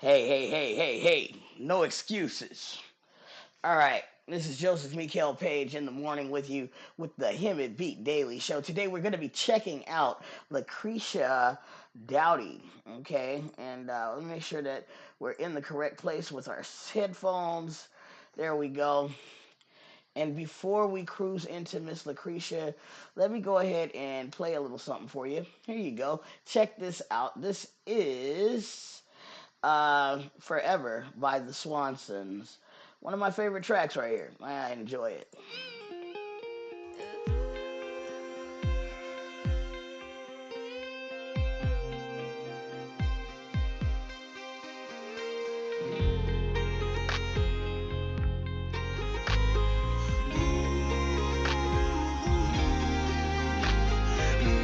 Hey. No excuses. All right. This is Joseph Mikael Page in the morning with you with the Hemet Beat Daily Show. Today we're going to be checking out Lucretia Dowdy. Okay. And let me make sure that we're in the correct place with our headphones. There we go. And before we cruise into Miss Lucretia, let me go ahead and play a little something for you. Here you go. Check this out. This is Forever by the Swansons. One of my favorite tracks right here. I enjoy it.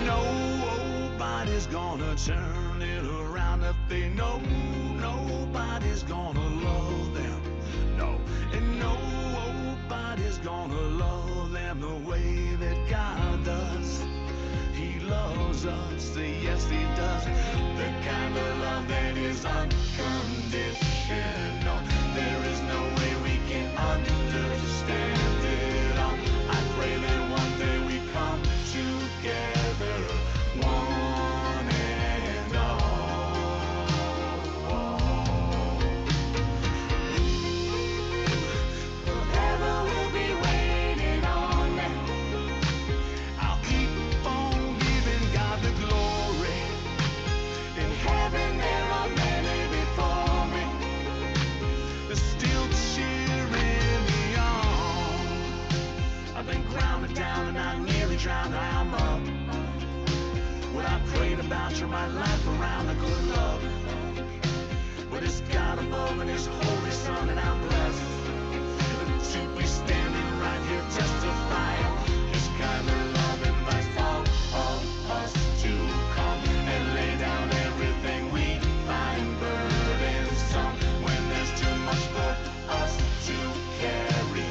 Nobody's gonna turn it around if they know nobody's gonna love them. No, and nobody's gonna love them the way that God does. He loves us, yes he does. The kind of love that is unconditional. There is no way we can understand it all. I pray that one day we come together, one and all. Forever we'll be waiting on that. I'll keep on giving God the glory. In heaven there are many before me, they're still cheering me on. I've been grounded down and I nearly drowned. I'm up. What I prayed about, you're my life around a good love. But it's God above and His Holy Son, and I'm blessed to be standing right here testifying. This kind of love invites all of us to come and lay down everything we find burdensome. When there's too much for us to carry,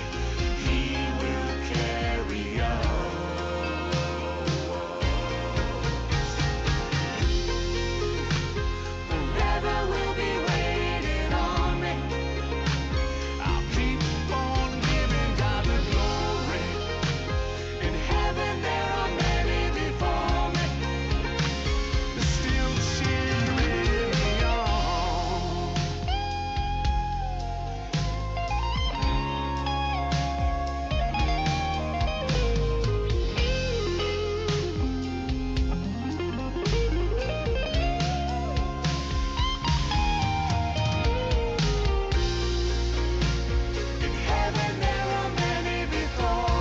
He will carry us. Forever we'll be waiting on me. I'll keep on giving God the glory. In heaven there are many before me, they're still cheering me on. In heaven there are many before me,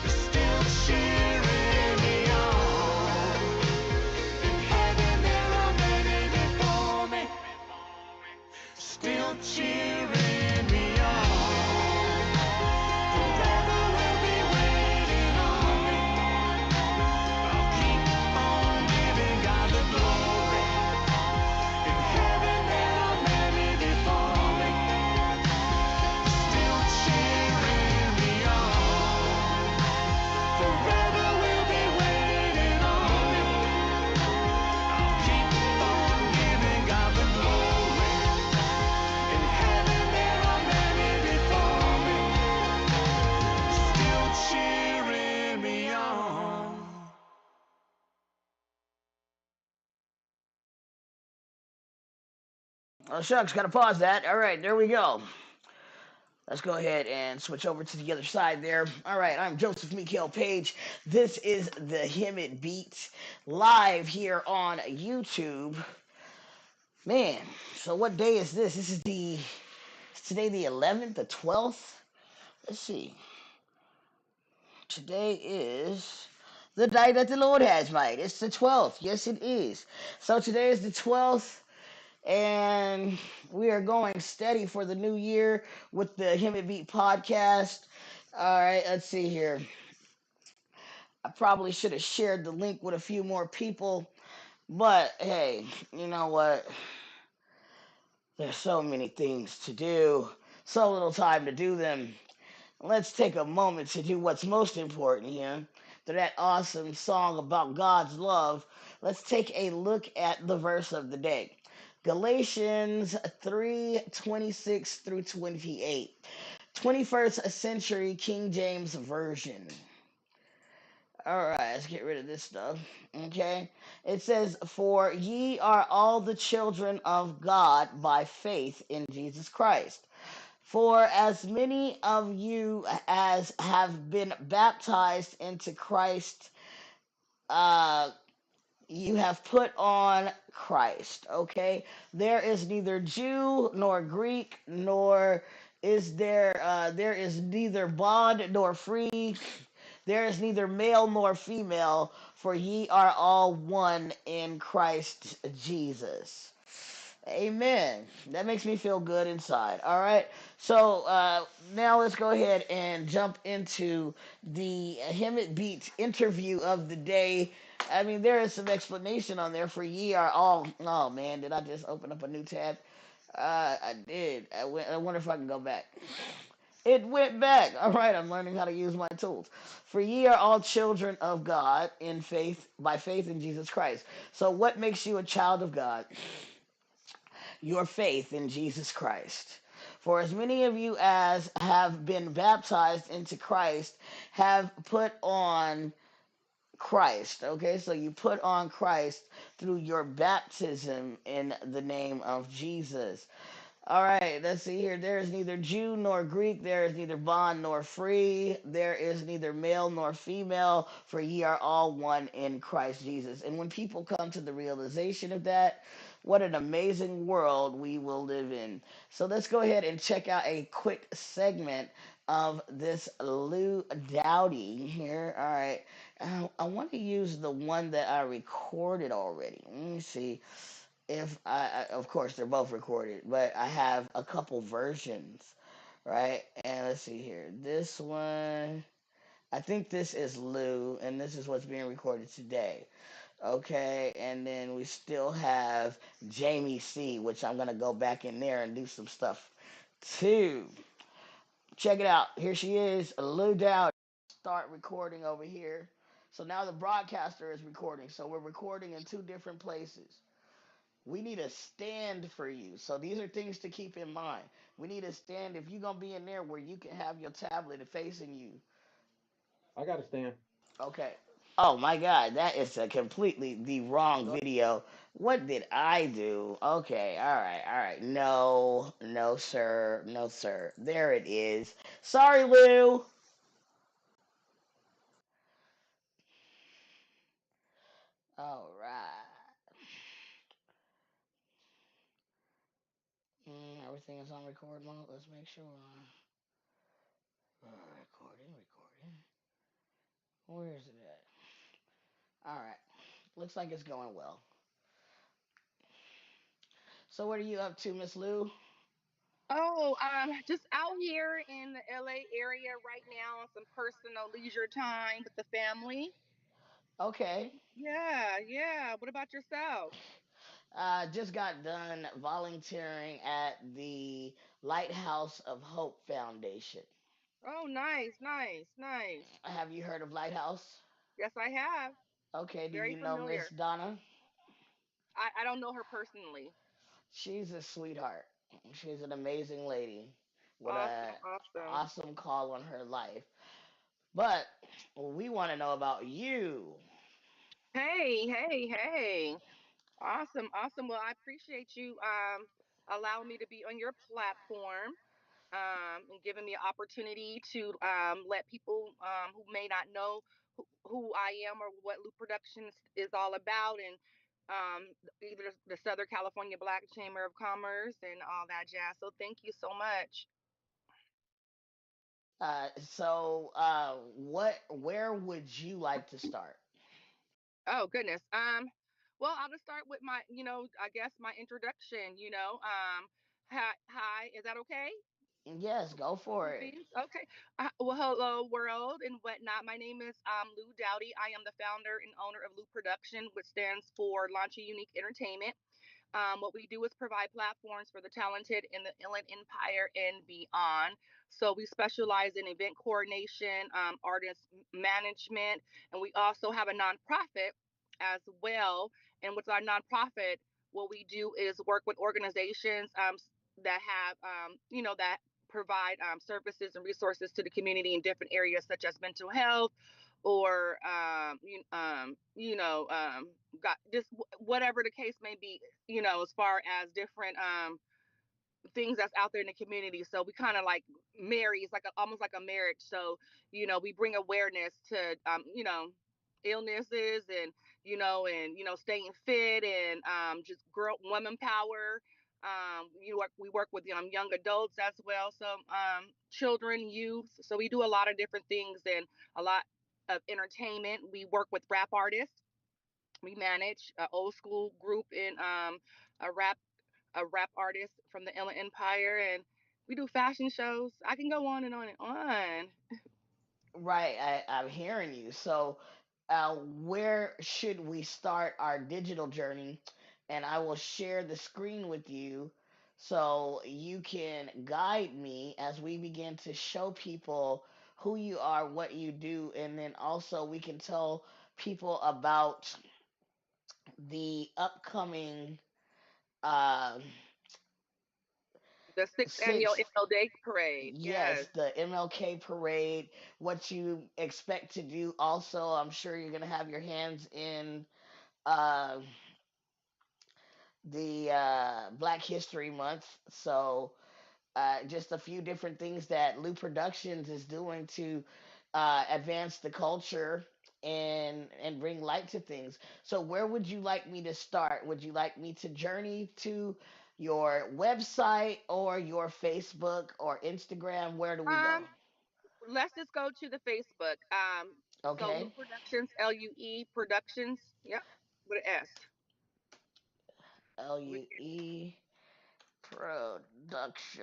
they're still cheering me on. In heaven there are many before me, still cheering me on. Forever we'll be waiting on me. I'll keep on giving God the glory. In heaven there are many before me, still cheering me on. Forever we'll be waiting on me. I'll keep on giving God the glory. In heaven there are many before me, still cheering me on. Oh, shucks, gotta pause that. All right, there we go. Let's go ahead and switch over to the other side there. All right, I'm Joseph Mikael Page. This is the Hemet Beat live here on YouTube. Man, so what day is this? Is today the 11th, the 12th? Let's see. Today is the day that the Lord has made. It's the 12th. Yes, it is. So today is the 12th, and we are going steady for the new year with the Hemet Beat podcast. All right, let's see here. I probably should have shared the link with a few more people, but hey, you know what? There's so many things to do, so little time to do them. Let's take a moment to do what's most important here. To that awesome song about God's love, let's take a look at the verse of the day. Galatians 3:26 through 28. 21st century King James Version. All right, let's get rid of this stuff. Okay. It says, "For ye are all the children of God by faith in Jesus Christ. For as many of you as have been baptized into Christ, uh, you have put on Christ." Okay, there is neither Jew nor Greek, nor there is neither bond nor free. There is neither male nor female, for ye are all one in Christ Jesus. Amen. That makes me feel good inside. All right. So now let's go ahead and jump into the Hemet Beats interview of the day. I mean, there is some explanation on there. For ye are all. Oh man, did I just open up a new tab? I did. I wonder if I can go back. It went back. All right, I'm learning how to use my tools. For ye are all children of God in faith, by faith in Jesus Christ. So, what makes you a child of God? Your faith in Jesus Christ. For as many of you as have been baptized into Christ have put on Christ. Okay, so you put on Christ through your baptism in the name of Jesus. All right, let's see here. There is neither Jew nor Greek. There is neither bond nor free. There is neither male nor female, for ye are all one in Christ Jesus. And when people come to the realization of that, what an amazing world we will live in. So let's go ahead and check out a quick segment of this Lou Dowdy here. All right. I want to use the one that I recorded already. Let me see if of course they're both recorded, but I have a couple versions, right? And let's see here. This one, I think this is Lou, and this is what's being recorded today. Okay, and then we still have Jamie C, which I'm gonna go back in there and do some stuff too. Check it out. Here she is, Lou Dowd. Start recording over here. So now the broadcaster is recording. So we're recording in two different places. We need a stand for you. So these are things to keep in mind. We need a stand if you're gonna be in there where you can have your tablet facing you. I got to stand. Okay. Oh my God, that is a completely the wrong Go. video. What did I do? Okay, all right, all right. No, no, sir, no, sir. There it is. Sorry, Lou. All right. Everything is on record mode. Let's make sure. Recording, recording. Where is it at? All right. Looks like it's going well. So what are you up to, Miss Lou? Oh, just out here in the LA area right now on some personal leisure time with the family. Okay. Yeah, yeah. What about yourself? Just got done volunteering at the Lighthouse of Hope Foundation. Oh, nice, nice, nice. Have you heard of Lighthouse? Yes, I have. Okay, do Very you know Miss familiar. Donna? I don't know her personally. She's a sweetheart. She's an amazing lady with a Awesome, awesome. awesome call on her life. But we want to know about you. Hey, hey, hey. Awesome, awesome. Well, I appreciate you allowing me to be on your platform. And giving me an opportunity to let people who may not know who I am or what Loop Productions is all about, and either the Southern California Black Chamber of Commerce and all that jazz. So thank you so much. Where would you like to start? Oh goodness. Well, I'll just start with my, I guess my introduction. Hi, hi. Is that okay? Yes, go for Human it. beings. Okay. Well, hello, world and whatnot. My name is Lou Dowdy. I am the founder and owner of Lou Production, which stands for Launch a Unique Entertainment. What we do is provide platforms for the talented in the Inland Empire and beyond. So we specialize in event coordination, artist management, and we also have a nonprofit as well. And with our nonprofit, what we do is work with organizations that have, that provide services and resources to the community in different areas such as mental health or got just whatever the case may be, as far as different things that's out there in the community. So we kind of like marry. It's like almost like a marriage. So we bring awareness to illnesses and staying fit and just women power. We work with young adults as well, so children, youth. So we do a lot of different things and a lot of entertainment. We work with rap artists. We manage an old school group in a rap a rap artist from the Inland Empire, and we do fashion shows. I can go on and on and on. Right, I'm hearing you. So, where should we start our digital journey? And I will share the screen with you so you can guide me as we begin to show people who you are, what you do, and then also we can tell people about the upcoming uh, The sixth annual six, MLD parade. yes, Yes, the MLK parade, what you expect to do. Also, I'm sure you're going to have your hands in uh, the Black History Month. So, just a few different things that Lou Productions is doing to advance the culture and bring light to things. So, where would you like me to start? Would you like me to journey to your website or your Facebook or Instagram? Where do we go? um let's just go to the Facebook. So Lou Okay. Productions, LUE Productions. Yep, with an S. We, LUE Productions.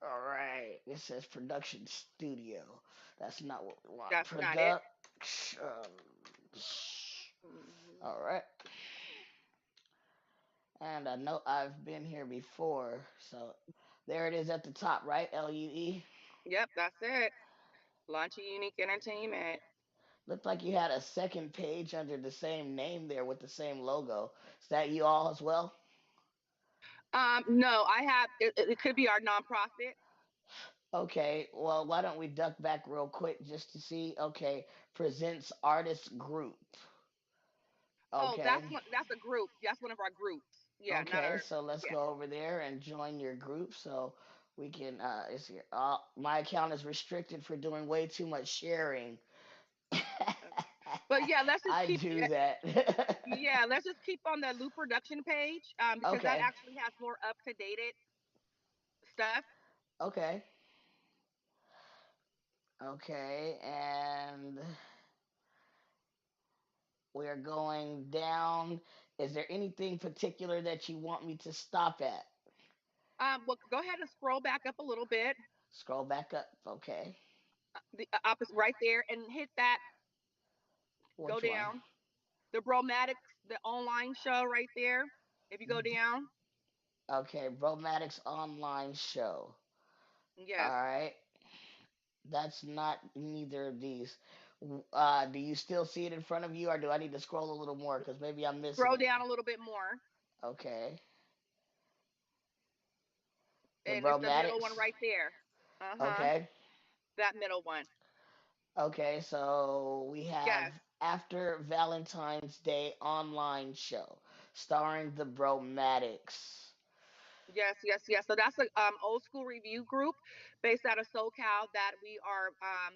All right. It says production studio. That's not what we want. that's not it. Productions. Mhm. All right. And I know I've been here before. So there it is at the top, right? LUE. Yep, that's it. Launching Unique Entertainment. Looked like you had a second page under the same name there with the same logo. Is that you all as well? No, I have. It could be our nonprofit. Okay, well, why don't we duck back real quick just to see? Okay, presents artist group. Oh, Okay, that's a group. That's one of our groups. Yeah, not okay, our. so let's Yeah. go over there and join your group so we can. It's here. My account is restricted for doing way too much sharing. Okay. But yeah, let's just I keep. do that. Yeah, let's just keep on the Loop production page, because that Okay, actually has more up to dated stuff. okay, okay, and we're going down. Is there anything particular that you want me to stop at? Well, go ahead and scroll back up a little bit. Scroll back up. Okay. The opposite right there, and hit that. Go Which one? down. The Bromatics, the online show right there. If you go down, Okay, Bromatics online show. All yes. right. That's not neither of these. Do you still see it in front of you, or do I need to scroll a little more? Because maybe I'm missing Scroll it. down a little bit more, Okay. The and it's the middle Bromatics. one right there. Uh huh. Okay. That middle one. Okay, so we have Yes. After Valentine's Day online show starring the Bromatics. Yes, yes, yes. So that's a old school review group based out of SoCal that we are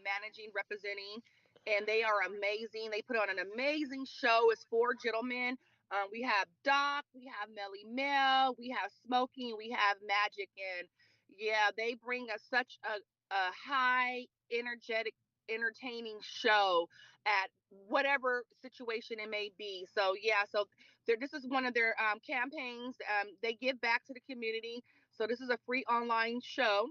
managing, representing, and they are amazing. They put on an amazing show. It's four gentlemen. We have Doc, we have Melly Mel, we have Smokey, and we have Magic, and yeah, they bring us such a high, energetic, entertaining show at whatever situation it may be. So yeah, so this is one of their campaigns. They give back to the community. So this is a free online show.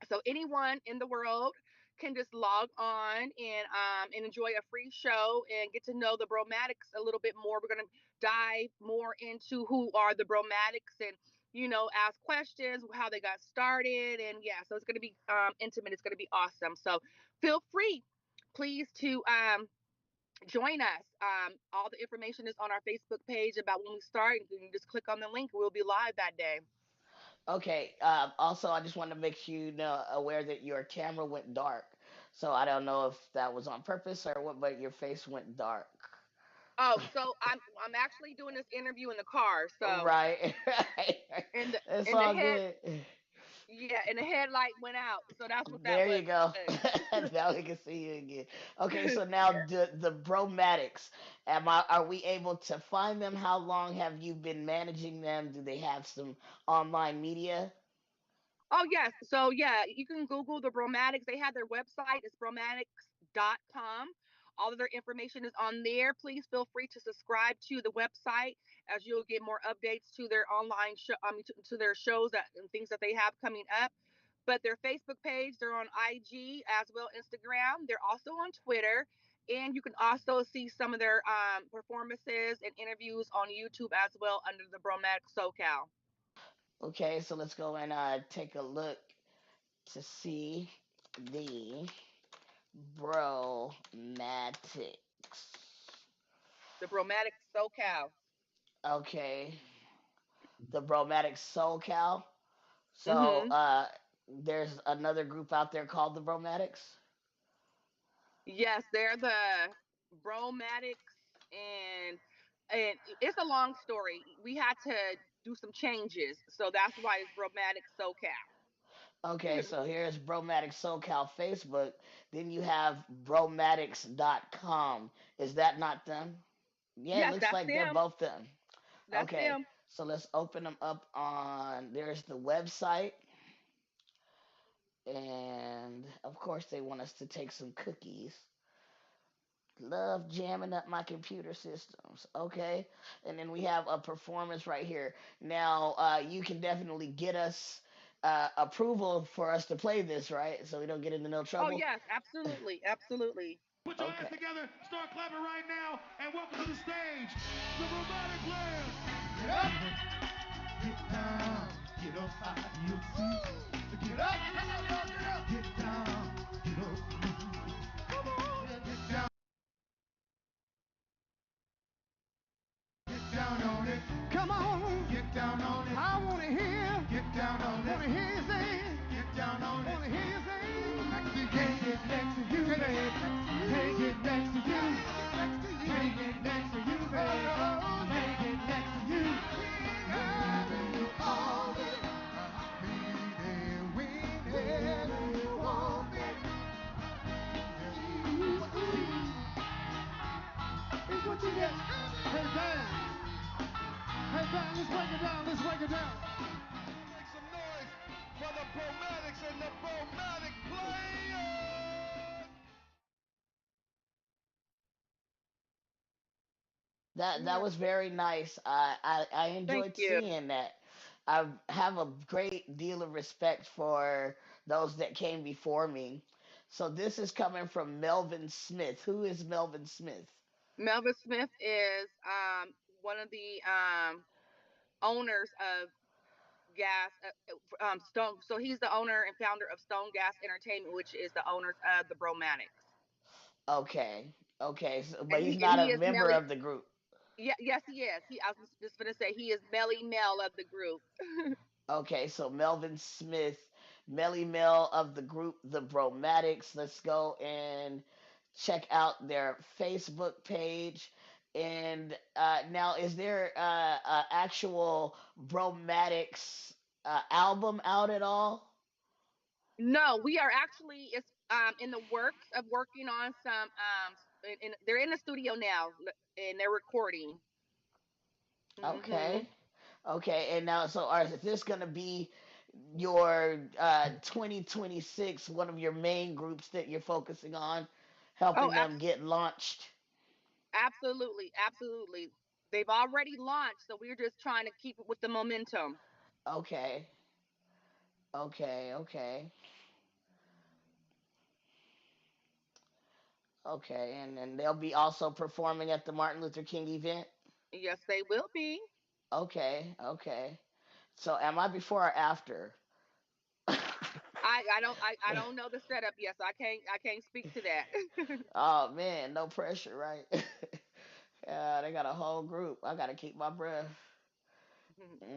So anyone in the world can just log on and enjoy a free show and get to know the Bromatics a little bit more. We're gonna dive more into who are the Bromatics and ask questions, how they got started, and yeah, so it's gonna be intimate. It's gonna be awesome. So feel free, please, to join us. All the information is on our Facebook page about when we start. You can just click on the link. We'll be live that day. Okay. Also, I just want to make you know aware that your camera went dark. So I don't know if that was on purpose or what, but your face went dark. Oh, so I'm actually doing this interview in the car. So Right. Right. and the It's and the all head good. yeah, and the headlight went out. So that's what that There was. you go. Now we can see you again. Okay, so now Yeah. the bromatics. Are we able to find them? How long have you been managing them? Do they have some online media? Oh yes. So yeah, you can Google the Bromatics. They have their website. It's bromatics.com. All of their information is on there. Please feel free to subscribe to the website as you'll get more updates to their online show. To their shows and things that they have coming up. But their Facebook page, they're on IG as well Instagram. They're also on Twitter, and you can also see some of their performances and interviews on YouTube as well under the Bromatic SoCal. Okay, so let's go and take a look to see the bromatics. The Bromatic SoCal. Okay, the bromatics SoCal. So Mm-hmm. there's another group out there called the bromatics. Yes, they're the Bromatics, and it's a long story. We had to do some changes, so that's why it's Bromatic SoCal. Okay, so here's Bromatics SoCal Facebook. Then you have bromatics.com. Is that not them? Yeah, it Yes, looks that's like they're them. both them. That's Okay, them. so let's open them up on. There's the website. And of course, they want us to take some cookies. Love jamming up my computer systems. Okay. And then we have a performance right here. Now, you can definitely get us approval for us to play this, right? So we don't get into no Oh trouble. yes, absolutely, absolutely. Put your hands Okay. together, start clapping right now, and welcome to the stage, the Robotic Players. Get up, get down, get up out of your seat. Get up, come on, y'all, get up, get down, get up, come on, get down. Get down on it. Come on. Get down on it. I wanna hear. Get down on it. Wanna hear you say. Get down on it. Wanna hear you say. Next to you. Can't get next to you, babe. Can't get next to you. Can't get next to you, babe. Can't get next to you. Having you all day. Be there whenever you want me. Here's what you get. Hey, band. Hey, band, let's break it down. Let's break it down. Make some noise for the Bromatics and the Bromatic Players. That was very nice. I Thank enjoyed you. seeing that. I have a great deal of respect for those that came before me. So this is coming from Melvin Smith. Who is Melvin Smith? Melvin Smith is one of the owners of Gas Stone. So he's the owner and founder of Stone Gas Entertainment, which is the owners of the Bromatics. Okay. Okay. So, but And he's and not a he is member Melly. of the group. Yeah, yes, he is. I was just gonna say he is Melly Mel of the group. Okay, so Melvin Smith, Melly Mel of the group The Bromatics. Let's go and check out their Facebook page. And now, is there actual Bromatics album out at all? No, we are actually it's in the works of working on some they're in the studio now and they're recording. Okay, Mhm. okay. And now, so is this going to be your 2026, one of your main groups that you're focusing on, Oh, helping them get launched? absolutely, absolutely. They've already launched, so we're just trying to keep it with the momentum. Okay, okay, okay, okay. And then they'll be also performing at the Martin Luther King event. Yes, they will be. Okay, okay. So am I before or after? I don't know the setup yet, so I can't speak to that. Oh man, no pressure, right? Yeah, they got a whole group. I gotta keep my breath.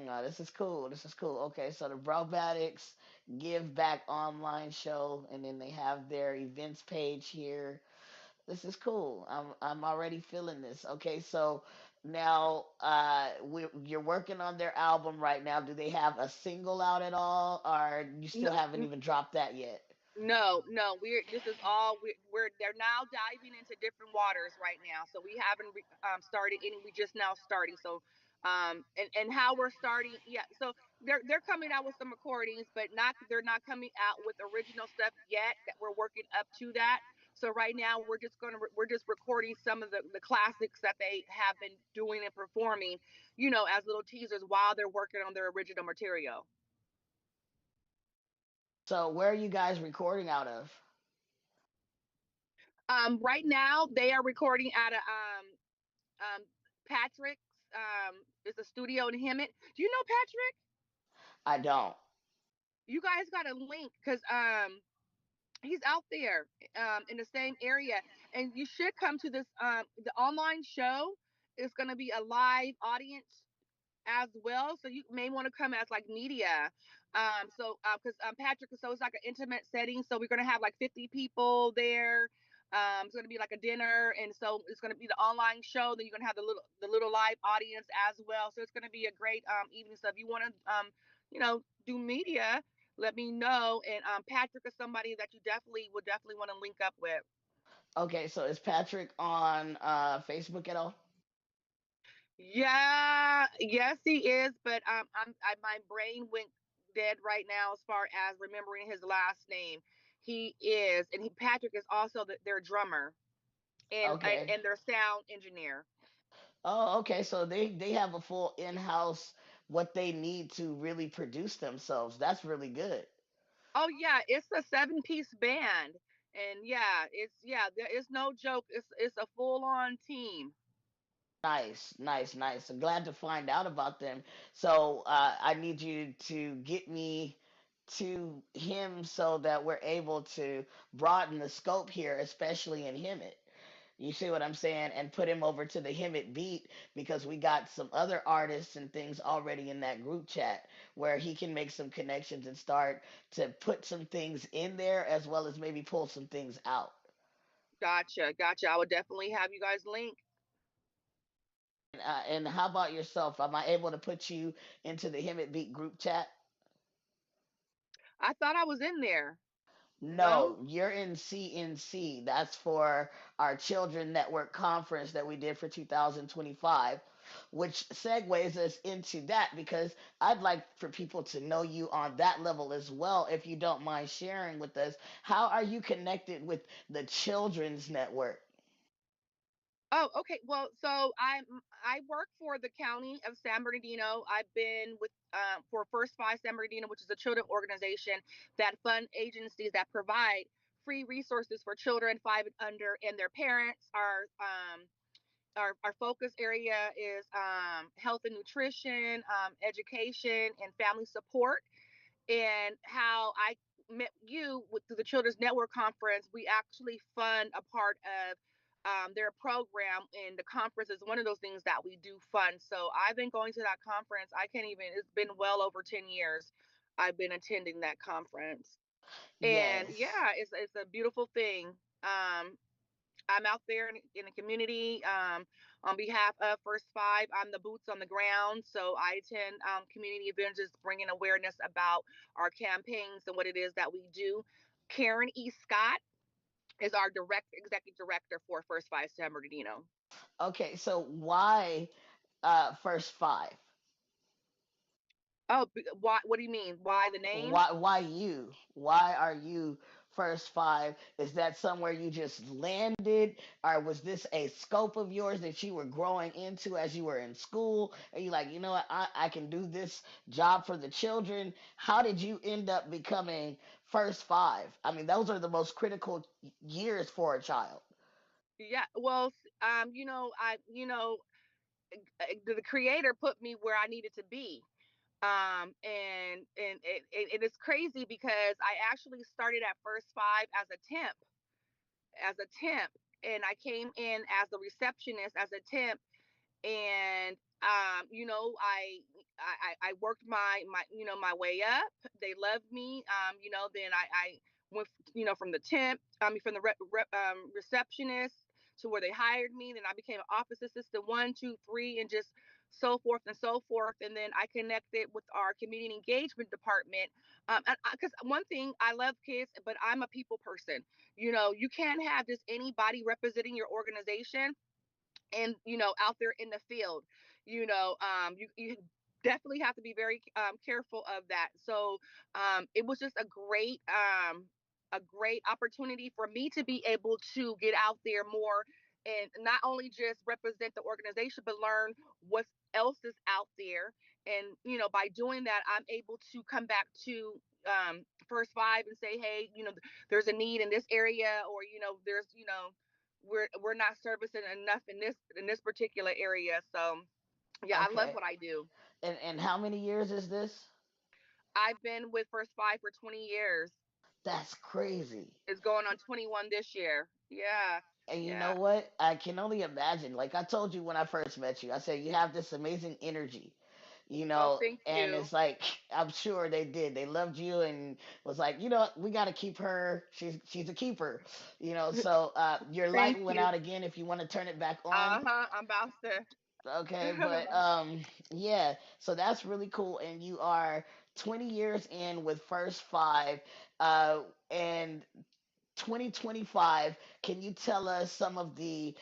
No, this is cool. This is cool. Okay, so the Brobatics Give Back online show, and then they have their events page here. This is cool. I'm already feeling this. Okay, so now you're working on their album right now. Do they have a single out at all, or you No, still haven't even dropped that yet? no, no. We're this is all we're they're now diving into different waters right now. So we haven't started any. We just now starting. So and how we're starting. Yeah. So they're coming out with some recordings, but not they're not coming out with original stuff yet. That we're working up to that. So right now we're just recording some of the classics that they have been doing and performing, as little teasers while they're working on their original material. So where are you guys recording out of? Right now they are recording out of um Patrick's is a studio in Hemet. Do you know Patrick? I don't. You guys got a link because he's out there in the same area, and you should come to this the online show. Is going to be a live audience as well. So you may want to come as like media. So because Patrick, so it's like an intimate setting. So we're gonna have like 50 people there. It's gonna be like a dinner, and so it's gonna be the online show. Then you're gonna have the little live audience as well. So it's gonna be a great evening. So if you want to do media, let me know. And Patrick is somebody that you definitely would definitely want to link up with. Okay, so is Patrick on Facebook at all? Yeah, yes, he is. But my brain went dead right now as far as remembering his last name. He is, and Patrick is also their drummer Okay. and their sound engineer. Oh, okay. So they have a full in-house what they need to really produce themselves. That's really good. Oh yeah, it's a seven-piece band, and it's no joke. It's a full-on team. Nice, nice, nice. I'm glad to find out about them. So I need you to get me to him so that we're able to broaden the scope here, especially in Hemet. You see what I'm saying? And put him over to the Hemet beat because we got some other artists and things already in that group chat where he can make some connections and start to put some things in there as well as maybe pull some things out. Gotcha, gotcha. I would definitely have you guys link. And how about yourself? Am I able to put you into the Hemet beat group chat? I thought I was in there. No. No, you're in CNC. That's for our Children Network conference that we did for 2025, which segues us into that because I'd like for people to know you on that level as well. If you don't mind sharing with us, how are you connected with the Children's Network? Oh, okay. Well, so I work for the county of San Bernardino. I've been with for First Five San Bernardino, which is a children organization that fund agencies that provide free resources for children five and under and their parents. Our focus area is health and nutrition, education, and family support. And how I met you with through the Children's Network Conference, we actually fund a part of their program, and the conference is one of those things that we do fund. So I've been going to that conference. I can't even. It's been well over 10 years. I've been attending that conference, and Yes. yeah, it's a beautiful thing. I'm out there in the community on behalf of First Five. I'm the boots on the ground, so I attend community events, just bringing awareness about our campaigns and what it is that we do. Karen E. Scott is our direct executive director for First Five San Bernardino. Okay, so why first five? Oh, why? What do you mean? Why the name? Why you? Why are you first five? Is that somewhere you just landed, or was this a scope of yours that you were growing into as you were in school? And you like, you know what, I can do this job for the children. How did you end up becoming first five? I mean, those are the most critical years for a child. Yeah. Well, I the creator put me where I needed to be. And it's crazy because I actually started at First Five as a temp, and I came in as a receptionist as a temp. And I worked my way up. They loved me. Then I went, from the temp, I mean, from the receptionist to where they hired me. Then I became an office assistant, one, two, three, and just so forth and so forth. And then I connected with our community engagement department. Because one thing, I love kids, but I'm a people person. You can't have just anybody representing your organization and out there in the field. You definitely have to be very careful of that. So it was just a great opportunity for me to be able to get out there more, and not only just represent the organization but learn what else is out there. And by doing that, I'm able to come back to First Five and say, hey, there's a need in this area, or there's we're not servicing enough in this particular area. So yeah, I love Okay. what I do. And how many years is this? I've been with First Five for 20 years. That's crazy. It's going on 21 this year. Yeah. And you know Yeah. what? I can only imagine. Like I told you when I first met you, I said you have this amazing energy, Oh, thank and you. it's like I'm sure they did. They loved you and was like, we got to keep her. She's a keeper, So your light Thank went you. out again. If you want to turn it back on, Uh-huh. I'm about to. okay. But yeah. So that's really cool. And you are 20 years in with First Five, and 2025, can you tell us some of the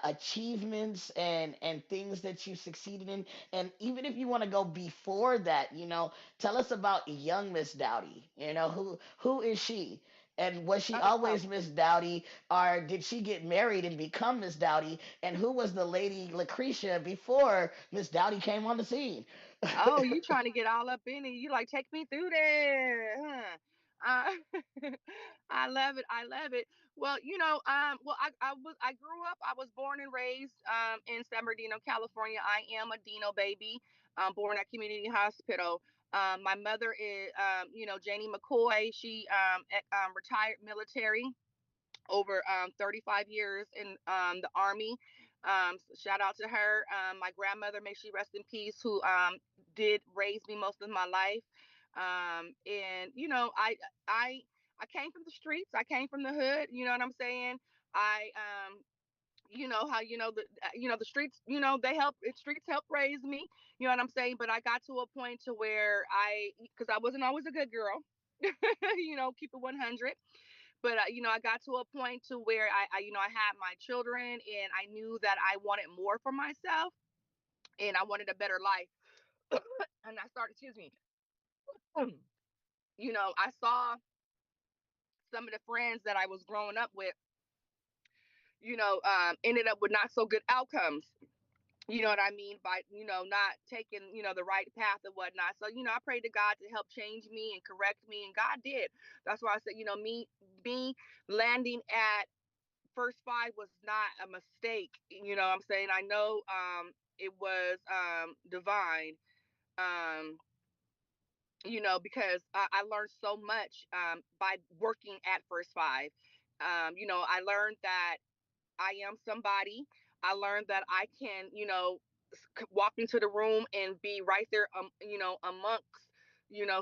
achievements and things that you succeeded in? And even if you want to go before that, tell us about young Miss Dowdy. Who is she? And was she Oh. always Miss Dowdy, or did she get married and become Miss Dowdy? And who was the lady Lucretia before Miss Dowdy came on the scene? Oh, you trying to get all up in it. You like, take me through there, huh? I love it. I love it. Well, I grew up, I was born and raised in San Bernardino, California. I am a Dino baby, born at Community Hospital. My mother is, Janie McCoy. She retired military, over 35 years in the Army. Shout out to her. My grandmother, may she rest in peace, who did raise me most of my life. And I I came from the streets. I came from the hood. You know what I'm saying? I how the streets, they help streets help raise me. You know what I'm saying? But I got to a point to where because I wasn't always a good girl. Keep it 100. But I got to a point to where I had my children, and I knew that I wanted more for myself, and I wanted a better life. And I started, excuse me, I saw some of the friends that I was growing up with, ended up with not so good outcomes. You know what I mean? By, not taking, the right path and whatnot. So, I prayed to God to help change me and correct me. And God did. That's why I said, me landing at First Five was not a mistake. You know what I'm saying? I know it was divine. Um, because I learned so much by working at First Five. I learned that I am somebody. I learned that I can, walk into the room and be right there, amongst,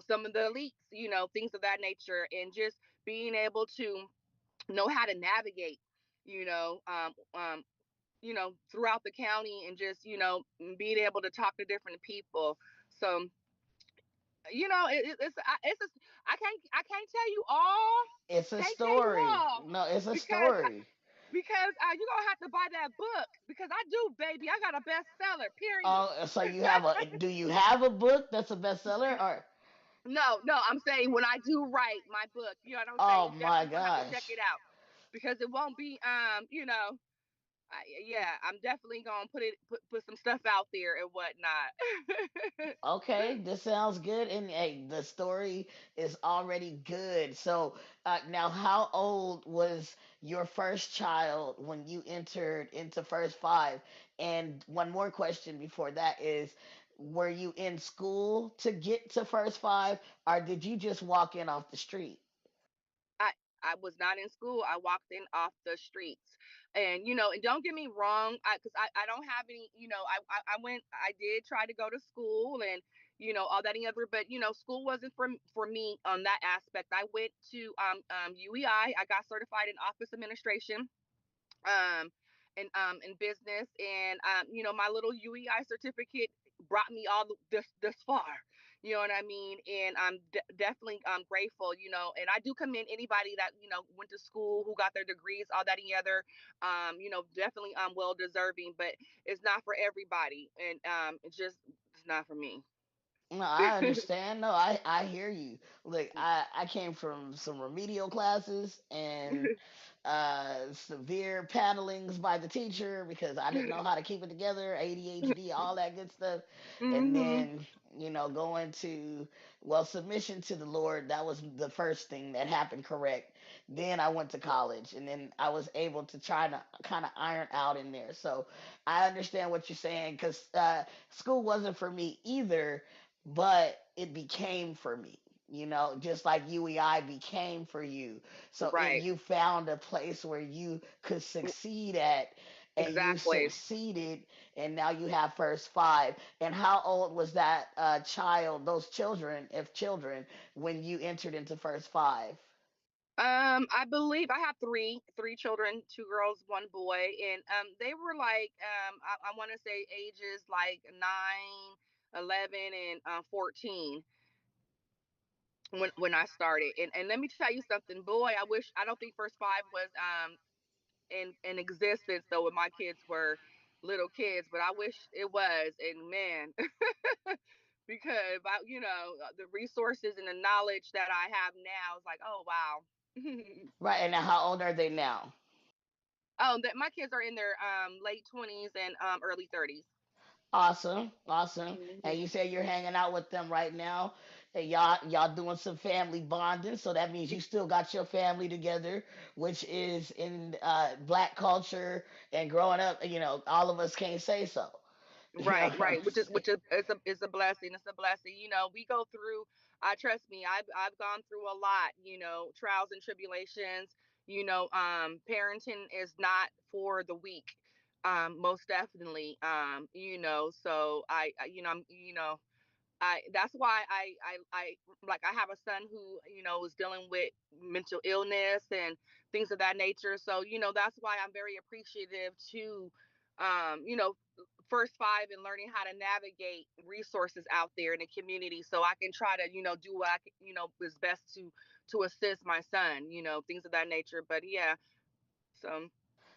some of the elites, things of that nature, and just being able to know how to navigate, you know, um, um, throughout the county, and just, being able to talk to different people. So, it's just, I can't tell you all, It's a can't tell you story. all, No, it's a because story. you're gonna have to buy that book, because I do, baby. I got a bestseller. Period. Oh, so you have a? Do you have a book that's a bestseller? Or No, no, I'm saying when I do write my book, you know what I'm saying. oh You my definitely gonna have to check gosh. it out, because it won't be yeah, I'm definitely gonna put some stuff out there and whatnot. Okay, this sounds good, and hey, the story is already good. So now, how old was your first child when you entered into First Five? And one more question before that is, were you in school to get to first five, or did you just walk in off the street? I I was not in school. I walked in off the streets, and and don't get me wrong, I don't have any. I did try to go to school and all that and other, but school wasn't for me on that aspect. I went to UEI. I got certified in office administration, um in business, and my little UEI certificate brought me all this far. You know what I mean? And I'm definitely grateful. And I do commend anybody that went to school, who got their degrees, all that and the other. Definitely well deserving, but it's not for everybody, and it's not for me. No, I understand. No, I hear you. Look, I came from some remedial classes and severe paddlings by the teacher because I didn't know how to keep it together, ADHD, all that good stuff. And Hmm. then, going to, well, submission to the Lord, that was the first thing that happened correct. Then I went to college and then I was able to try to kind of iron out in there. So I understand what you're saying because school wasn't for me either, but it became for me, just like UEI became for you. So Right. you found a place where you could succeed at, and you Exactly. succeeded, and now you have first five. And how old was that child, those children, if children, when you entered into first five? I believe I have three children, two girls, one boy, and they were like I want to say ages like 9, 11, and 14 when I started. And let me tell you something, boy, I don't think First Five was in existence though when my kids were little kids, but I wish it was. And man, because about the resources and the knowledge that I have now is like, oh wow. Right, and now how old are they now? Oh, that my kids are in their late 20s and early 30s. Awesome, awesome. And you Hmm. say you're hanging out with them right now, and y'all doing some family bonding. So that means you still got your family together, which is in black culture and growing up. All of us can't say so. You know Right, what I'm right. Which is saying? which is a blessing. It's a blessing. We go through. Trust me. I've gone through a lot. Trials and tribulations. Parenting is not for the weak. Most definitely. So I'm. That's why like I have a son who is dealing with mental illness and things of that nature. So that's why I'm very appreciative to First Five and learning how to navigate resources out there in the community, so I can try to do what I can, is best to assist my son, things of that nature. But yeah, so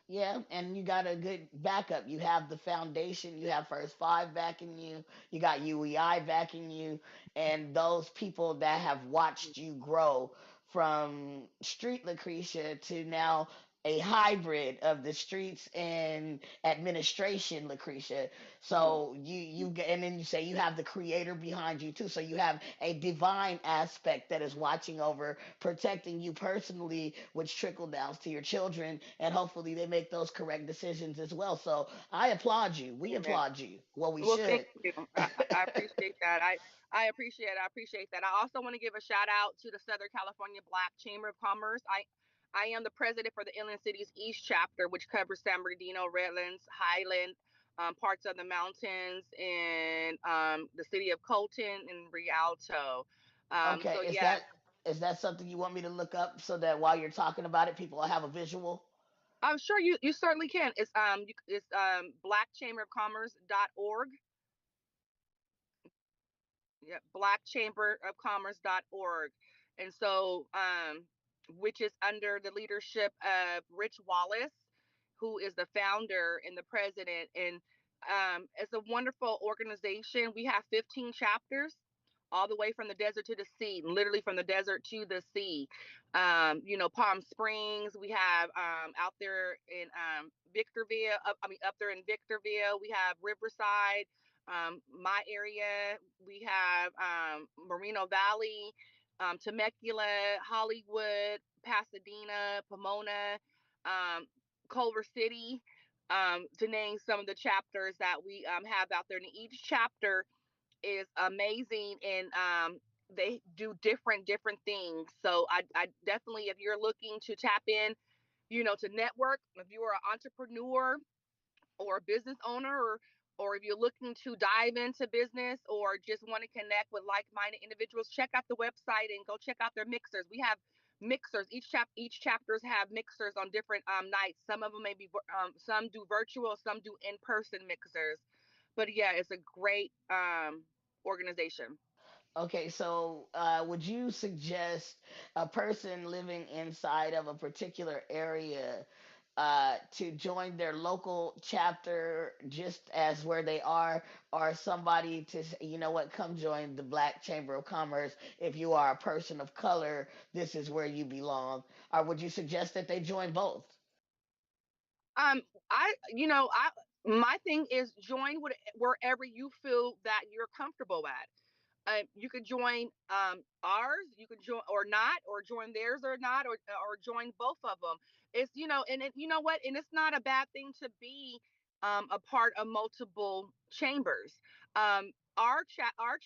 Yeah, and you got a good backup. You have the foundation, you have First Five backing you, you got UEI backing you, and those people that have watched you grow from street Lucretia to now a hybrid of the streets and administration Lucretia. So and then you say you have the creator behind you too. So you have a divine aspect that is watching over, protecting you personally, which trickle downs to your children, and hopefully they make those correct decisions as well. So I applaud you. We amen. applaud you. Well, we Well, thank should. you. I appreciate that. I appreciate it. I appreciate that. I also want to give a shout out to the Southern California Black Chamber of Commerce. I am the president for the Inland Cities East chapter, which covers San Bernardino, Redlands, Highland, parts of the mountains, and the city of Colton and Rialto. Okay, So is yeah, that something you want me to look up so that while you're talking about it, people will have a visual? I'm sure you certainly can. It's blackchamberofcommerce.org. Yeah, blackchamberofcommerce.org. And so which is under the leadership of Rich Wallace, who is the founder and the president. And it's a wonderful organization. We have 15 chapters all the way from the desert to the sea, literally from the desert to the sea. Palm Springs, we have out there in Victorville, up there in Victorville, we have Riverside, my area, we have Moreno Valley, Temecula, Hollywood, Pasadena, Pomona, um, Culver City. to name some of the chapters that we have out there. And each chapter is amazing, and they do different things. So I definitely, if you're looking to tap in, to network, if you are an entrepreneur or a business owner, or if you're looking to dive into business or just want to connect with like-minded individuals, check out the website and go check out their mixers. We have mixers. Each chapters have mixers on different nights. Some of them may be some do virtual, some do in-person mixers. But yeah, it's a great organization. Okay, so would you suggest a person living inside of a particular area to join their local chapter just as where they are, or somebody to say, you know what, come join the Black Chamber of Commerce? If you are a person of color, this is where you belong. Or would you suggest that they join both? Um, I my thing is join wherever you feel that you're comfortable at. You could join ours, you could join or not, or join theirs or not, or join both of them. It's and you know what, and it's not a bad thing to be a part of multiple chambers. Our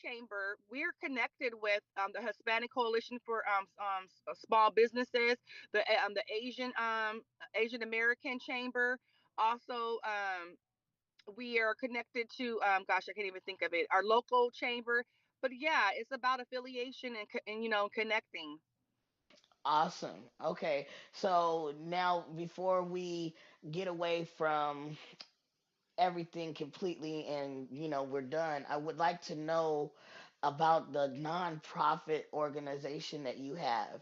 chamber, we're connected with the Hispanic Coalition for small businesses, the Asian American Chamber. Also, we are connected to gosh, I can't even think of it, our local chamber. But yeah, it's about affiliation and connecting. Awesome. Okay, so now before we get away from everything completely and we're done, I would like to know about the nonprofit organization that you have.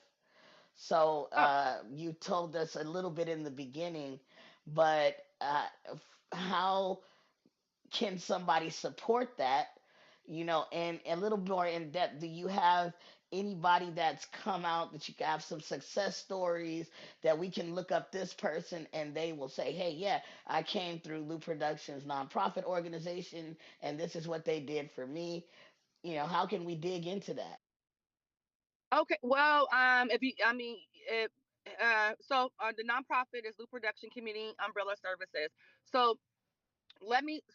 So Oh, you told us a little bit in the beginning, but how can somebody support that? And a little more in depth, do you have anybody that's come out that you can have some success stories that we can look up this person and they will say, hey, yeah, I came through Lou Productions nonprofit organization and this is what they did for me? How can we dig into that? okay. Well, if you, I mean, if, so the nonprofit is Loop Production Community Umbrella Services. So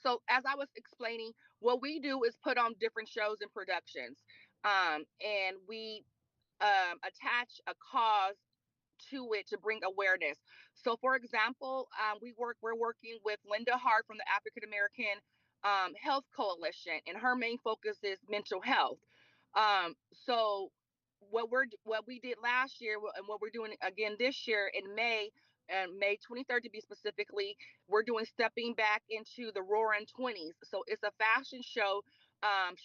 so as I was explaining, what we do is put on different shows and productions, and we attach a cause to it to bring awareness. So, for example, we're working with Linda Hart from the African American Health Coalition, and her main focus is mental health. So, what we did last year and what we're doing again this year in May. And May 23rd to be specifically, we're doing Stepping Back into the Roaring 20s. So it's a fashion show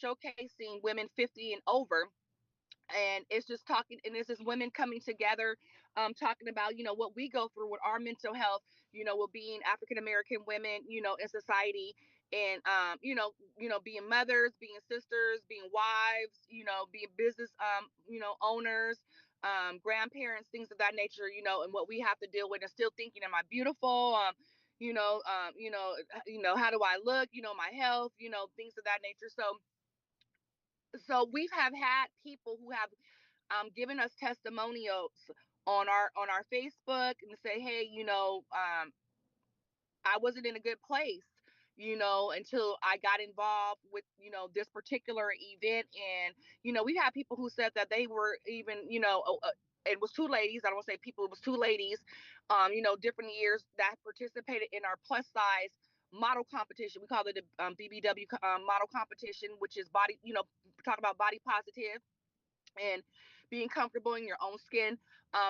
showcasing women 50 and over, and it's just talking, and this is women coming together, talking about what we go through with our mental health, with being African American women, in society, and being mothers, being sisters, being wives, being business owners, grandparents, things of that nature, and what we have to deal with, and still thinking, am I beautiful, you know how do I look, my health, things of that nature. So we have had people who have given us testimonials on our Facebook and say, hey, I wasn't in a good place, until I got involved with, this particular event. And, we had people who said that they were even, it was two ladies. I don't want to say people, it was two ladies, different years that participated in our plus size model competition. We call it the BBW model competition, which is body, talk about body positive and being comfortable in your own skin,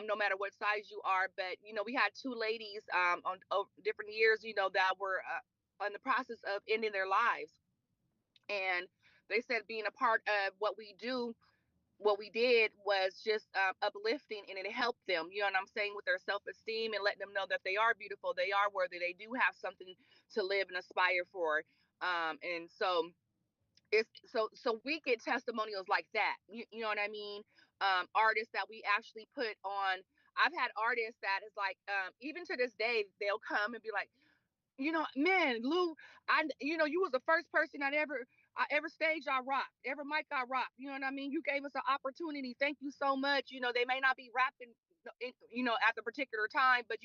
no matter what size you are. But we had two ladies on different years, that were in the process of ending their lives, and they said being a part of what we do. What we did was just uplifting, and it helped them. You know what I'm saying, with their self-esteem, and letting them know that they are beautiful, they are worthy, they do have something to live and aspire for. And so we get testimonials like that. You know what I mean? Artists that we actually put on. I've had artists that is like, even to this day, they'll come and be like, man, Lou, you was the first person I ever staged I rocked, ever mic I rocked. You know what I mean? You gave us an opportunity. Thank you so much. They may not be rapping, at the particular time, but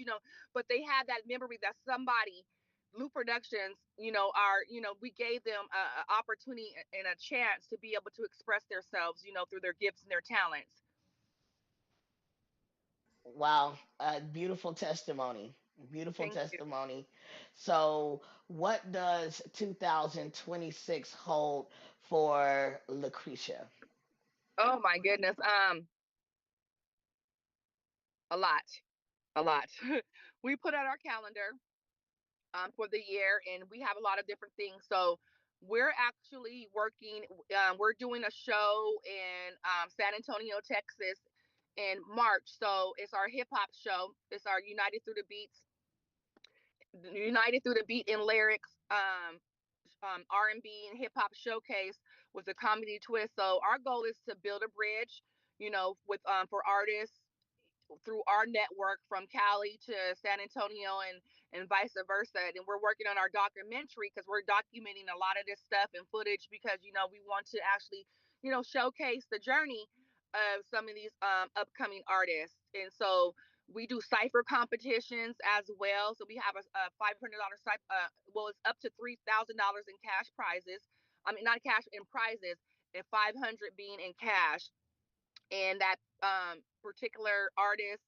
but they had that memory that somebody. Loop Productions, are, we gave them a opportunity and a chance to be able to express themselves, through their gifts and their talents. Wow, beautiful testimony. Beautiful Thank you. testimony. So, what does 2026 hold for Lucretia? Oh my goodness. A lot, a lot. We put out our calendar for the year, and we have a lot of different things. So we're actually working. We're doing a show in San Antonio, Texas, in March. So it's our hip hop show. It's our United Through the Beat and Lyrics. R&B and hip hop showcase with a comedy twist. So our goal is to build a bridge, with for artists through our network from Cali to San Antonio and vice versa. And we're working on our documentary because we're documenting a lot of this stuff and footage because we want to actually showcase the journey of some of these upcoming artists. And so we do cipher competitions as well. So we have a $500 cipher. Well, it's up to $3,000 in cash prizes. I mean, not cash, in prizes, and 500 being in cash. And that particular artist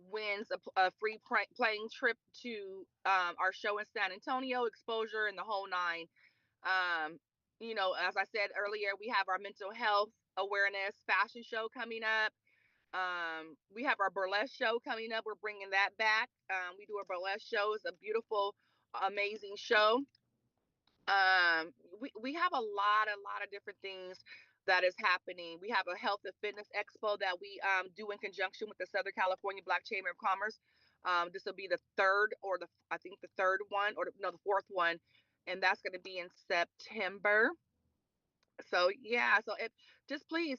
wins a free plane trip to our show in San Antonio, exposure, and the whole nine. Um, as I said earlier, we have our mental health awareness fashion show coming up. We have our burlesque show coming up. We're bringing that back. We do a burlesque show. It's a beautiful, amazing show. We have a lot of different things that is happening. We have a health and fitness expo that we do in conjunction with the Southern California Black Chamber of Commerce. This will be the third, or I think the third one, or no, the fourth one, and that's going to be in September. So yeah, so if just please,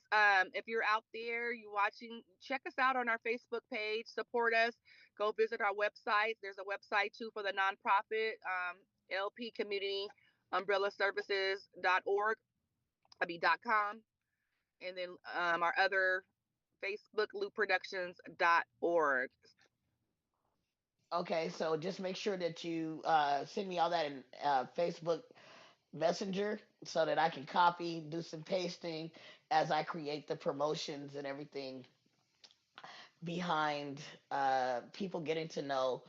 if you're out there, you watching, check us out on our Facebook page, support us, go visit our website. There's a website too for the nonprofit, LP Community Umbrella Services.org, .com, and then our other Facebook, loopproductions.org. Okay, so just make sure that you send me all that in Facebook Messenger so that I can copy, do some pasting as I create the promotions and everything behind people getting to know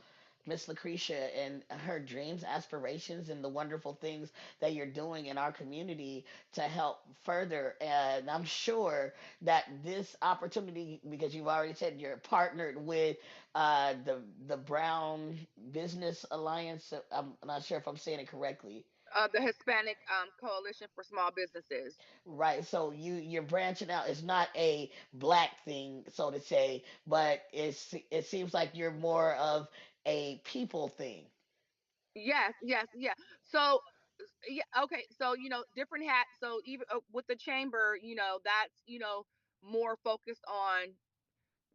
Miss Lucretia and her dreams, aspirations, and the wonderful things that you're doing in our community to help further. And I'm sure that this opportunity, because you've already said you're partnered with the Brown Business Alliance. I'm not sure if I'm saying it correctly. The Hispanic Coalition for Small Businesses. Right. So you're branching out. It's not a black thing, so to say, but it seems like you're more of a people thing. Yes, yes, yeah. So yeah, okay. So different hats. So even with the chamber, that's more focused on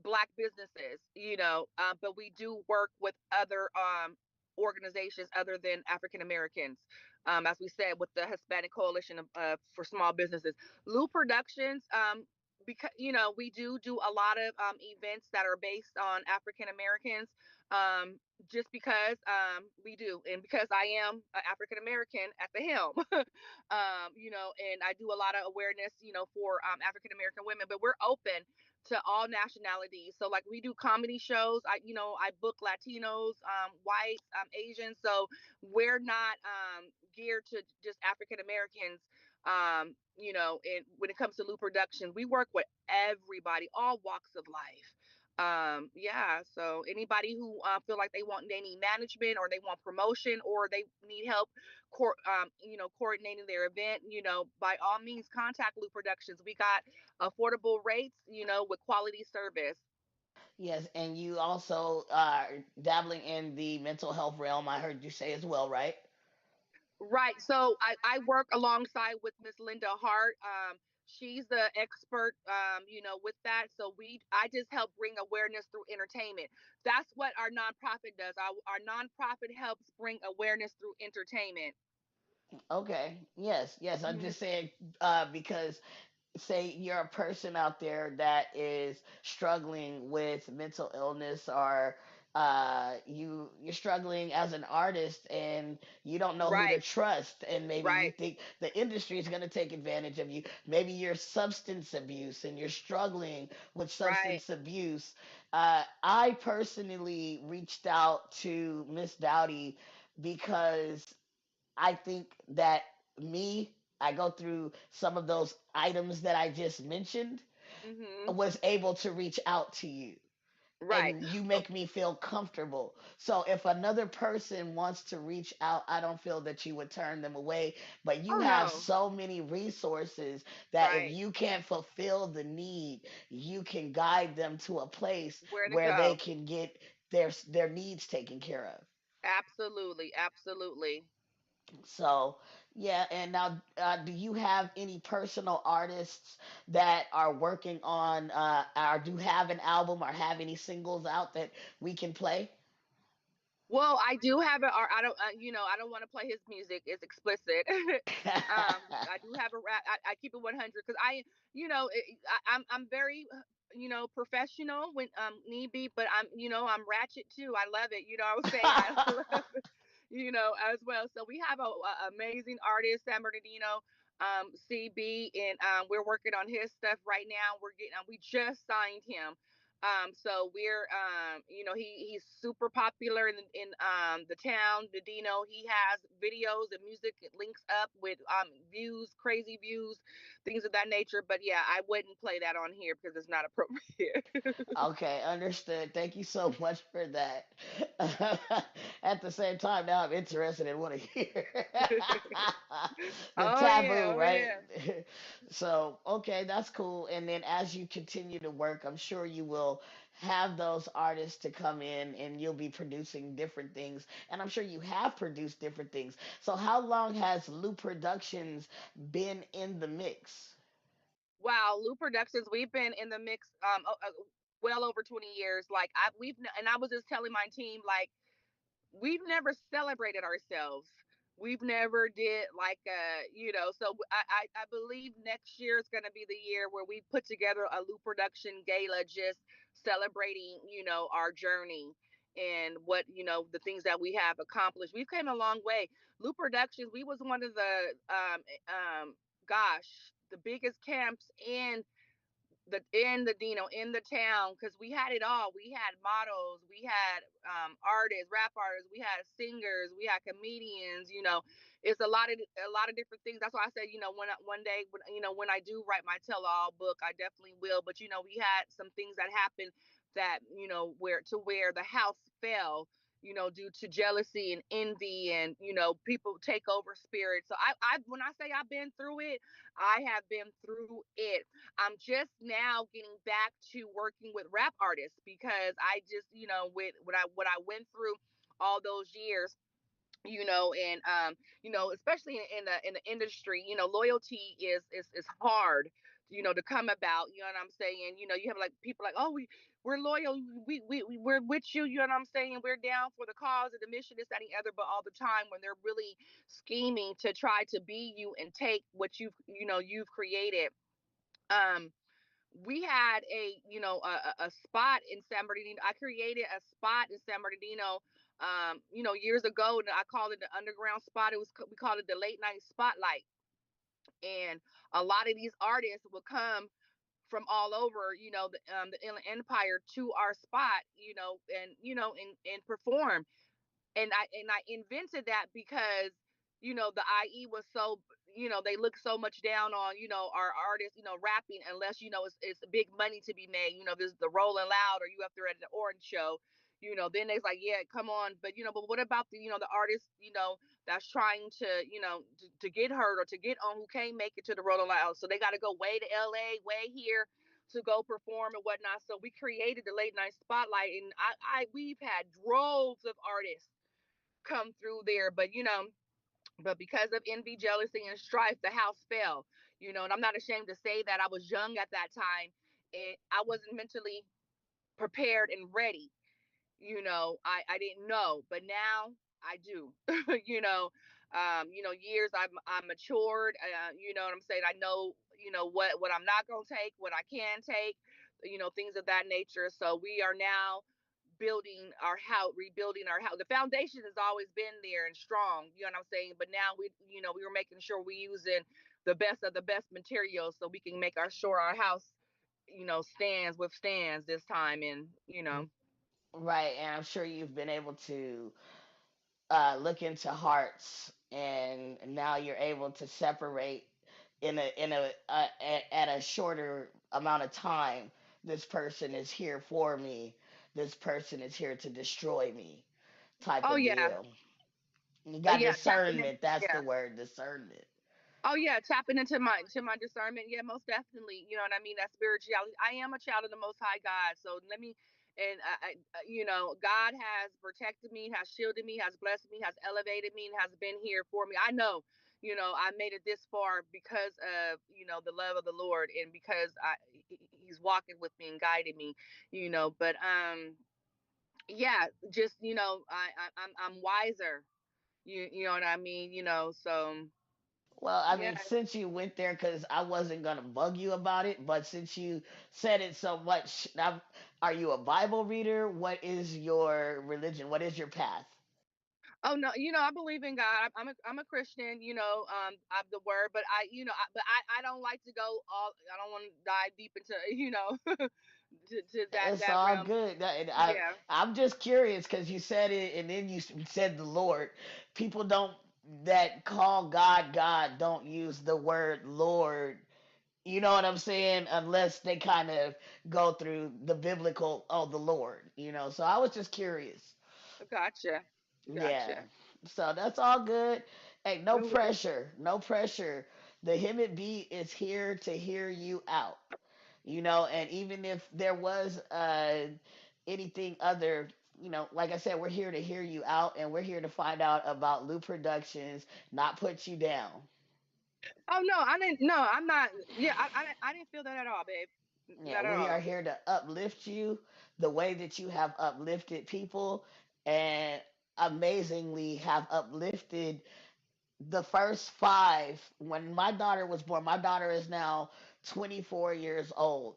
black businesses, but we do work with other organizations other than African Americans. As we said, with the Hispanic Coalition for Small Businesses, Lou Productions. Because we do a lot of events that are based on African Americans. Um, just because we do, and because I am African American at the helm, and I do a lot of awareness, for African American women. But we're open to all nationalities. So like we do comedy shows. I book Latinos, whites, Asians. So we're not geared to just African Americans. And when it comes to Lou Production, we work with everybody, all walks of life. Yeah, so anybody who feel like they need management, or they want promotion, or they need help coordinating their event, by all means contact Lou Productions. We got affordable rates, with quality service. Yes, and you also are dabbling in the mental health realm. I heard you say as well, right? Right. So I work alongside with Miss Linda Hart. She's the expert, with that. So I just help bring awareness through entertainment. That's what our nonprofit does. Our nonprofit helps bring awareness through entertainment. Okay. Yes, yes. I'm Mhm. just saying because say you're a person out there that is struggling with mental illness or You're struggling as an artist and you don't know who to Right. trust, and maybe you Right. think the industry is going to take advantage of you. Maybe you're substance abuse and you're struggling with Right. substance abuse. I personally reached out to Miss Dowdy because I think that me, I go through some of those items that I just mentioned, Mhm. was able to reach out to you, Right. and you make me feel comfortable. So if another person wants to reach out, I don't feel that you would turn them away. But you Oh have no. so many resources that if Right. you can't fulfill the need, you can guide them to a place Where to where they go? can get their needs taken care of. Absolutely. Absolutely. So, yeah, and now, do you have any personal artists that are working on, or do have an album or have any singles out that we can play? Well, I do have it, or I don't, I don't want to play his music. It's explicit. I do have a rap. I keep it 100 because I'm very, professional when need be, but I'm ratchet too. I love it. I would say I love it, as well. So we have a amazing artist, San Bernardino, CB, and we're working on his stuff right now. We just signed him. So we're he's super popular in the town, the Dino. He has videos and music links up with views, crazy views, things of that nature. But yeah, I wouldn't play that on here because it's not appropriate. Okay, understood. Thank you so much for that. At the same time, now I'm interested in what to hear. The Oh yeah, taboo, oh right? yeah. So, okay, that's cool. And then as you continue to work, I'm sure you will have those artists to come in and you'll be producing different things. And I'm sure you have produced different things. So, how long has Lou Productions been in the mix? Wow, Lou Productions, we've been in the mix well over 20 years. Like I was just telling my team, like, we've never celebrated ourselves. We've never did like so I believe next year is going to be the year where we put together a Loop production gala, just celebrating our journey and what the things that we have accomplished. We've came a long way. Loop Productions, we was one of the gosh, the biggest camps in the in the town, because we had it all. We had models, we had artists, rap artists, we had singers, we had comedians. It's a lot of different things. That's why I said, one day when I do write my tell all book, I definitely will. But we had some things that happened that where the house fell, due to jealousy and envy, and people take over spirit. So I when I say I've been through it, I have been through it. I'm just now getting back to working with rap artists because I just, with what I went through all those years, and especially in the industry, loyalty is hard, to come about. You know what I'm saying? You have like people like, oh, we're loyal, we're with you. You know what I'm saying? We're down for the cause of the mission, this, that, and the other. But all the time when they're really scheming to try to be you and take what you've created. Um, we had a spot in San Bernardino. I created a spot in San Bernardino, years ago, and I called it the underground spot. We called it the late night spotlight, and a lot of these artists would come from all over, the Inland Empire to our spot, and perform. And I invented that because the IE was so, they look so much down on our artists, rapping, unless it's big money to be made. There's the Rolling Loud, or you up there at the Orange Show. Then they's like, yeah, come on. But what about the artists, that's trying to to get heard or to get on, who can't make it to the Rolling Loud, so they got to go way to LA, way here, to go perform and whatnot. So we created the late night spotlight, and we've had droves of artists come through there. But because of envy, jealousy, and strife, the house fell. And I'm not ashamed to say that I was young at that time, and I wasn't mentally prepared and ready. I didn't know, but now I do. Years I'm matured. You know what I'm saying? I know, what I'm not gonna take, what I can take, things of that nature. So we are now rebuilding our house. The foundation has always been there and strong, you know what I'm saying? But now we were making sure we using the best of the best materials so we can make sure our house, withstands this time, and. Right, and I'm sure you've been able to look into hearts, and now you're able to separate at a shorter amount of time. This person is here for me. This person is here to destroy me, type Oh of yeah. deal. You got Yeah, tapping in. discernment. That's the Yeah. word, discernment. Oh yeah, tapping into my discernment. Yeah, most definitely. You know what I mean? That spirituality. I am a child of the Most High God. So let me, and God has protected me, has shielded me, has blessed me, has elevated me, and has been here for me. I know. I made it this far because of the love of the Lord, and because He's walking with me and guiding me. But yeah, just I'm wiser. You know what I mean? So Well, I yeah. mean, since you went there, because I wasn't gonna bug you about it, but since you said it so much, are you a Bible reader? What is your religion? What is your path? Oh no, I believe in God. I'm a Christian. I'm the word, but I don't like to go all. I don't want to dive deep into to It's that all realm. good. Yeah. I'm just curious because you said it, and then you said the Lord. People don't that call God God don't use the word Lord. You know what I'm saying? Unless they kind of go through the biblical, oh, the Lord. So I was just curious. Gotcha. Yeah. Gotcha. So that's all good. Hey, no No worries. pressure. No pressure. The Hemet Beat is here to hear you out. And even if there was anything other, like I said, we're here to hear you out, and we're here to find out about Lou Productions, not put you down. Oh no, I didn't. No, I'm not. Yeah, I didn't feel that at all, babe. Yeah, Not at we are all. here to uplift you the way that you have uplifted people, and amazingly have uplifted the first five. When my daughter was born, my daughter is now 24 years old.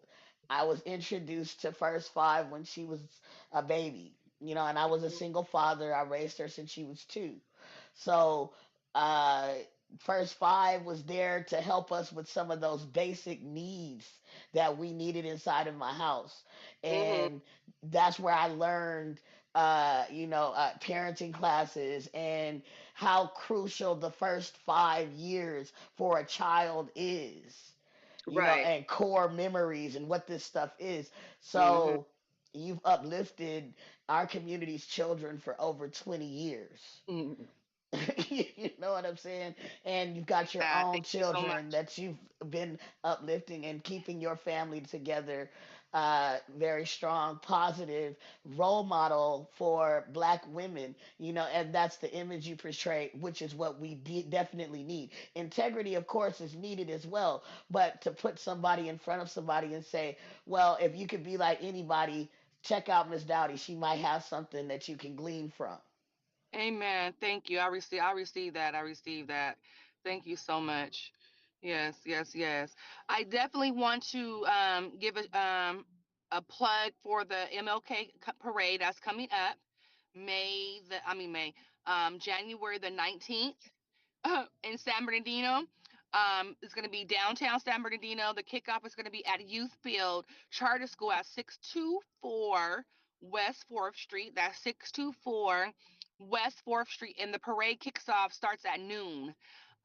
I was introduced to first five when she was a baby, and I was a Mhm. single father. I raised her since she was two. So, uh, first five was there to help us with some of those basic needs that we needed inside of my house. Mhm. And that's where I learned, parenting classes, and how crucial the first 5 years for a child is, Right. and core memories and what this stuff is. Mhm. So you've uplifted our community's children for over 20 years. Mhm. You know what I'm saying? And you've got your Yeah. own Thank you so children much. that you've been uplifting and keeping your family together. Very strong, positive role model for black women, and that's the image you portray, which is what we definitely need. Integrity, of course, is needed as well, but to put somebody in front of somebody and say, well, if you could be like anybody, check out Miss Dowdy. She might have something that you can glean from. Amen. Thank you. I receive that. I receive that. Thank you so much. Yes, yes, yes. I definitely want to give a plug for the MLK parade that's coming up January the 19th. In San Bernardino. It's going to be downtown San Bernardino. The kickoff is going to be at Youth Field Charter School at 624 West 4th Street. That's 624 West 4th Street. And the parade kicks off, starts at noon.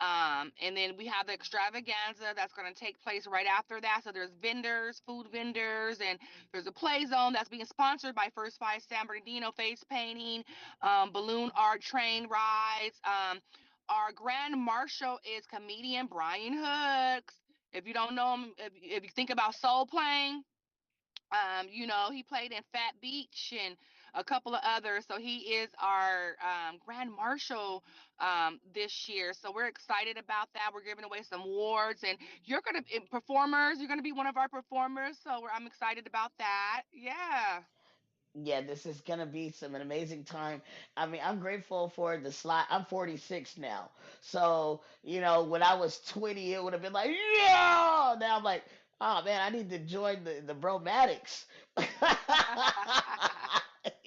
And then we have the extravaganza that's going to take place right after that. So there's vendors, food vendors, and there's a play zone that's being sponsored by First Five San Bernardino, face painting, balloon art, train rides. Our grand marshal is comedian Brian Hooks. If you don't know him, if you think about Soul Plane, he played in Fat Beach and a couple of others. So he is our grand marshal this year. So we're excited about that. We're giving away some awards, and you're gonna performers. You're gonna be one of our performers. So I'm excited about that. Yeah. Yeah, this is gonna be an amazing time. I mean, I'm grateful for the slide. I'm 46 now, so when I was 20, it would have been like, yeah. Now I'm like, oh man, I need to join the Bromatics.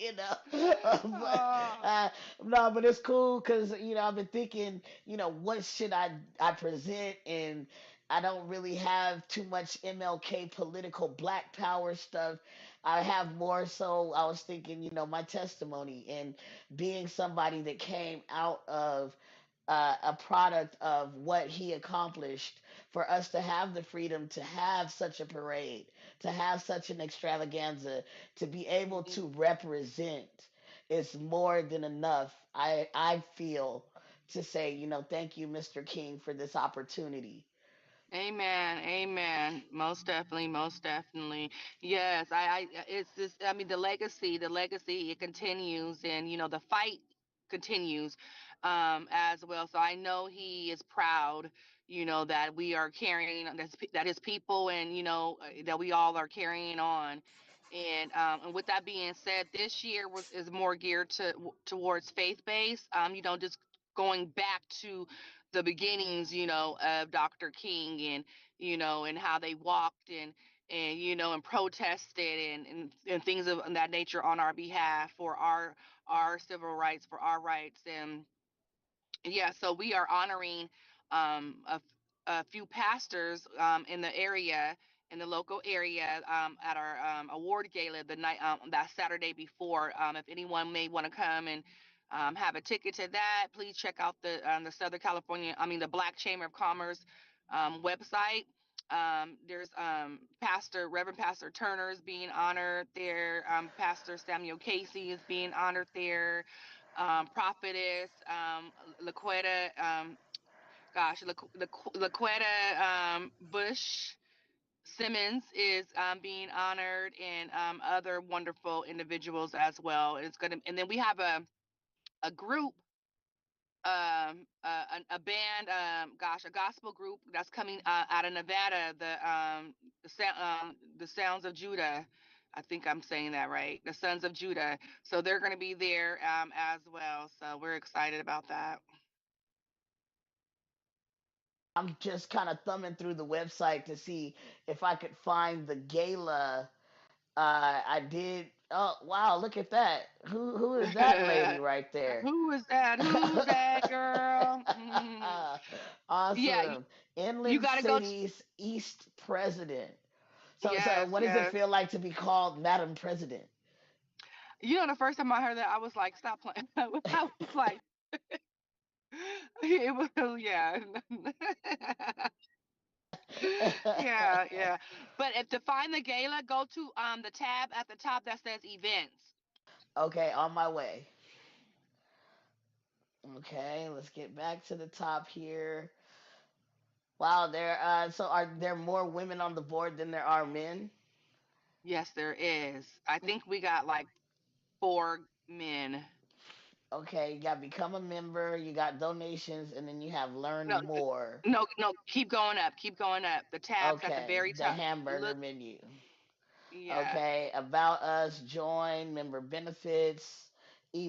you know. but Oh, uh, no, but it's cool because I've been thinking, what should I present, and I don't really have too much MLK political Black Power stuff. I have more so. I was thinking, my testimony and being somebody that came out of a product of what he accomplished for us to have the freedom to have such a parade, to have such an extravaganza, to be able mhm. to represent is more than enough. I feel to say, thank you, Mr. King, for this opportunity. Amen. Amen. Most definitely. Most definitely. Yes. It's this. I mean, the legacy, it continues, and the fight continues, as well. So I know he is proud. That we are carrying that his people, and that we all are carrying on. And with that being said, this year is more geared towards faith based. Just going back to the beginnings, of Dr. King, and how they walked and protested and things of that nature on our behalf for our civil rights, for our rights. And yeah, so we are honoring a few pastors in the area, in the local area, at our award gala the night that Saturday before. If anyone may want to come and have a ticket to that, please check out the Southern California, I mean the Black Chamber of Commerce website. There's Reverend Pastor Turner is being honored there. Pastor Samuel Casey is being honored there. Prophetess Laquetta, Laquetta Bush Simmons is being honored, and other wonderful individuals as well. And then we have a group, a band, a gospel group that's coming out of Nevada, the Sounds of Judah. I think I'm saying that right. The Sons of Judah. So they're going to be there as well. So we're excited about that. I'm just kind of thumbing through the website to see if I could find the gala. I did. Oh wow! Look at that. Who is that lady right there? Who is that? Who's that girl? Mhm. Yeah, Awesome. you Inland got to go. City's East President. So Yes, what does it yes. feel like to be called Madam President? The first time I heard that, I was like, stop playing. I was like, it was, yeah. Yeah, yeah. But if to find the gala, go to the tab at the top that says events. Okay, on my way. Okay, let's get back to the top here. Wow, so are there more women on the board than there are men? Yes, there is. I think we got like 4 men. Okay, you got become a member, you got donations, and then you have learn No, more. no, no. Keep going up. Keep going up. The tab's at the Okay, very the top. hamburger Look, menu. yes. Okay, about us, join, member benefits,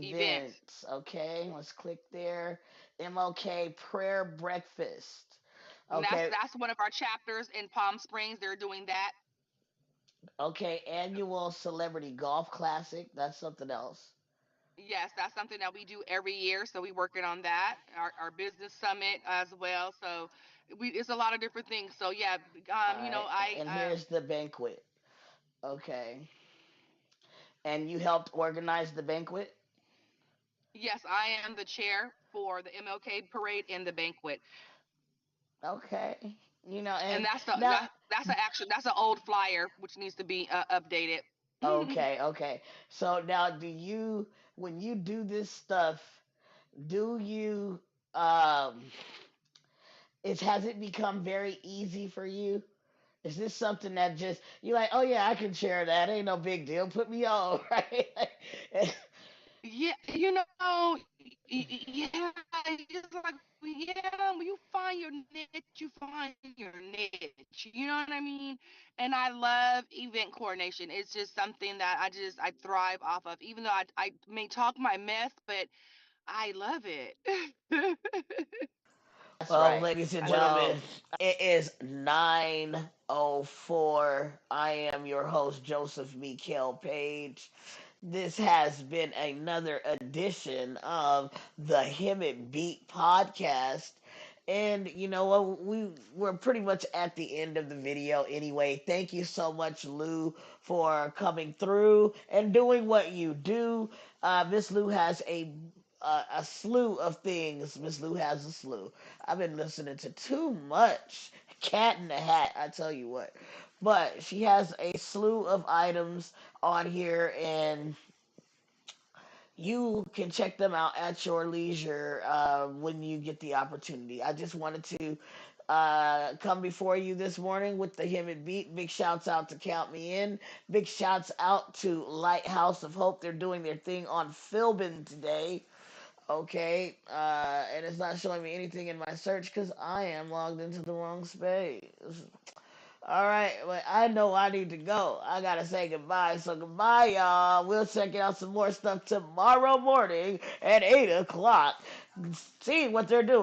Events. events. Okay, let's click there. MLK prayer breakfast. And that's Okay, that's one of our chapters in Palm Springs. They're doing that. okay, annual celebrity golf classic. That's something else. Yes, that's something that we do every year. So we working on that. Our business summit as well. So it's a lot of different things. So yeah, All right, I and here's the banquet. Okay, and you helped organize the banquet. yes, I am the chair for the MLK parade and the banquet. Okay, And and that's the now, that's an old flyer which needs to be updated. okay, okay. So now, when you do this stuff, do you, um, has it become very easy for you? Is this something that just, you're like, oh yeah, I can share that. Ain't no big deal. Put me on, right? Yeah, yeah, it's like, yeah, when you find your niche, you find your niche. You know what I mean? And I love event coordination. It's just something that I thrive off of. Even though I may talk my mess, but I love it. That's Well, right. ladies and Well, gentlemen, it is 9:04. I am your host, Joseph Mikael Page. This has been another edition of the Hemet Beat podcast. And you know what? We're pretty much at the end of the video anyway. Thank you so much, Lou, for coming through and doing what you do. Miss Lou has a slew of things. Miss Lou has a slew. I've been listening to too much Cat in the Hat, I tell you what. But she has a slew of items on here, and you can check them out at your leisure when you get the opportunity. I just wanted to come before you this morning with the Him and Beat. Big shouts out to Count Me In. Big shouts out to Lighthouse of Hope. They're doing their thing on Philbin today. Okay, and it's not showing me anything in my search because I am logged into the wrong space. All right, well, I know I need to go. I gotta say goodbye. So goodbye, y'all. We'll check out some more stuff tomorrow morning at 8 o'clock. See what they're doing.